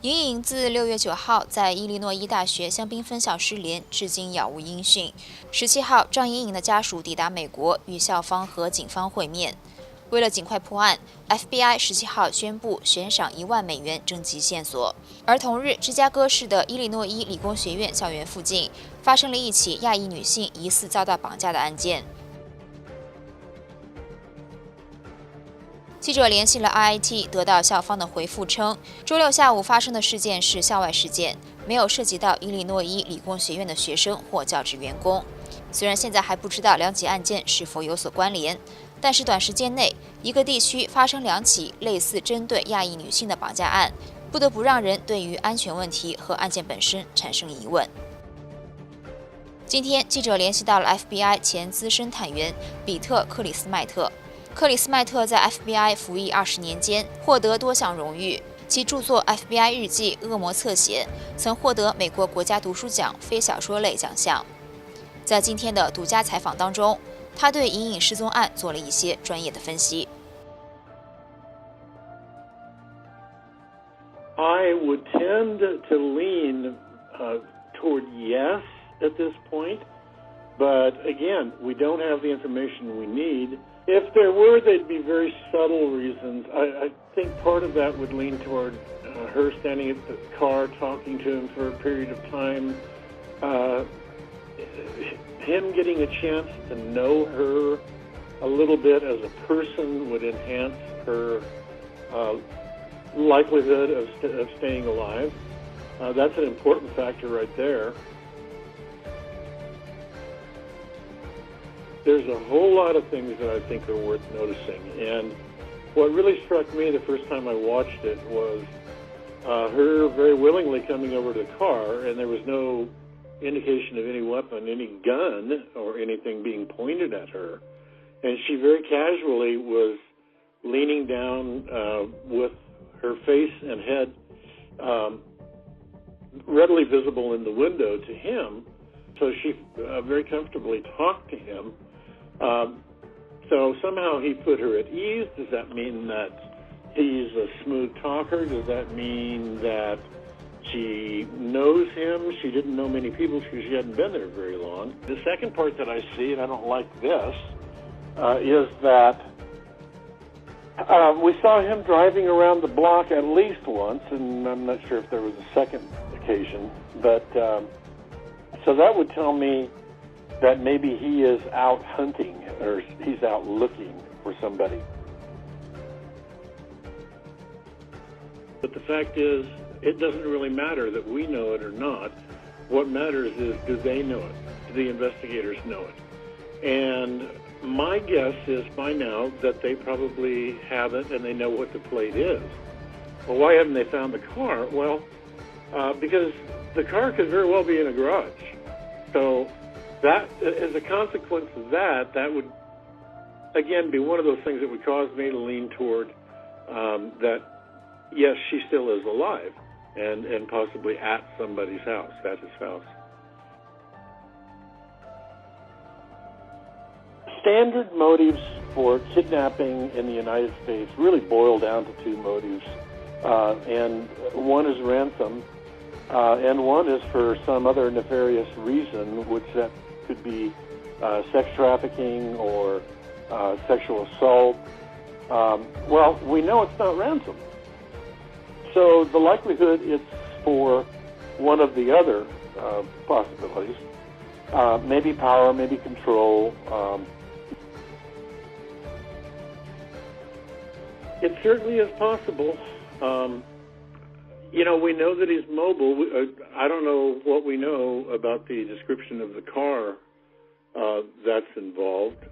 莹莹自6月9号在伊利诺伊大学香槟分校失联，至今杳无音讯。17号，张莹莹的家属抵达美国，与校方和警方会面。为了尽快破案 ，FBI 17号宣布悬赏1万美元征集线索。而同日，芝加哥市的伊利诺伊理工学院校园附近发生了一起亚裔女性疑似遭到绑架的案件。记者联系了 IIT， 得到校方的回复称，周六下午发生的事件是校外事件，没有涉及到伊利诺伊理工学院的学生或教职员工。虽然现在还不知道两起案件是否有所关联，但是短时间内，一个地区发生2起类似针对亚裔女性的绑架案，不得不让人对于安全问题和案件本身产生疑问。今天，记者联系到了 FBI 前资深探员比特·克里斯麦特。克里斯麦特在 FBI 服役20年间，获得多项荣誉。其著作《FBI 日记：恶魔侧写》曾获得美国国家图书奖非小说类奖项。在今天的独家采访当中，他对莹莹失踪案做了一些专业的分析。I would tend to lean toward yes at this point, but again, we don't have the information we need. If there were, they'd be very subtle reasons. I think part of that would lean toward her standing at the car talking to him for a period of time. Him getting a chance to know her a little bit as a person would enhance her likelihood of staying alive. That's an important factor right there. There's a whole lot of things that I think are worth noticing, and what really struck me the first time I watched it was her very willingly coming over to the car, and there was no indication of any weapon, any gun, or anything being pointed at her, and she very casually was leaning down with her face and head readily visible in the window to him, so she very comfortably talked to him. So somehow he put her at ease. Does that mean that he's a smooth talker? Does that mean that she knows him? She didn't know many people because she hadn't been there very long. The second part that I see, and I don't like this, is that we saw him driving around the block at least once, and I'm not sure if there was a second occasion, but so that would tell me that maybe he is out hunting or he's out looking for somebody. But the fact is, it doesn't really matter that we know it or not. What matters is, do they know it? Do the investigators know it? And my guess is by now that they probably have it and they know what the plate is. Well, why haven't they found the car? Well, because the car could very well be in a garage. So that, as a consequence of that, that would, again, be one of those things that would cause me to lean toward that, yes, she still is alive and possibly at somebody's house, at his house. Standard motives for kidnapping in the United States really boil down to two motives, and one is ransom, and one is for some other nefarious reason, which that could be sex trafficking or sexual assault. Well, we know it's not ransom. So the likelihood it's for one of the other possibilities, maybe power, maybe control. It certainly is possible. You know, we know that he's mobile. I don't know what we know about the description of the car that's involved,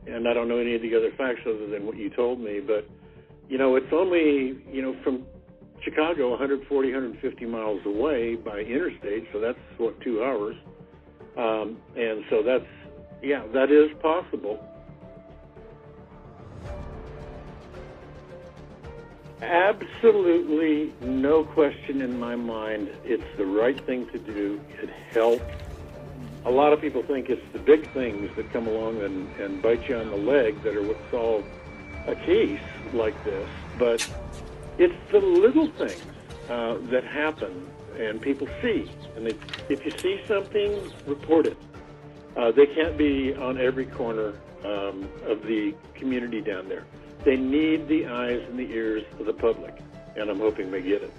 and I don't know any of the other facts other than what you told me, but, you know, it's only, you know, from Chicago, 140, 150 miles away by interstate, so that's, what, 2 hours, and so that's, yeah, that is possible. Absolutely no question in my mind. It's the right thing to do. It helps. A lot of people think it's the big things that come along and bite you on the leg that are what solve a case like this, but it's the little things that happen and people see. And if you see something, report it. They can't be on every corner of the community down there. They need the eyes and the ears of the public, and I'm hoping they get it.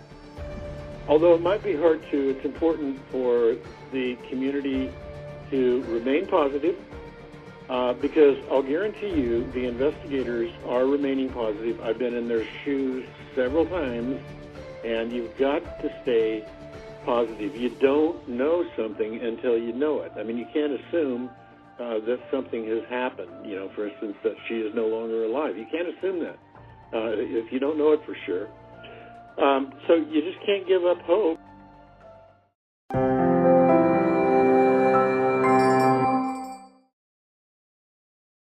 Although it might be hard to, it's important for the community to remain positive, because I'll guarantee you the investigators are remaining positive. I've been in their shoes several times, and you've got to stay positive. You don't know something until you know it. I mean, you can't assume that something has happened, you know, for instance, that she is no longer alive. You can't assume that if you don't know it for sure. So you just can't give up hope.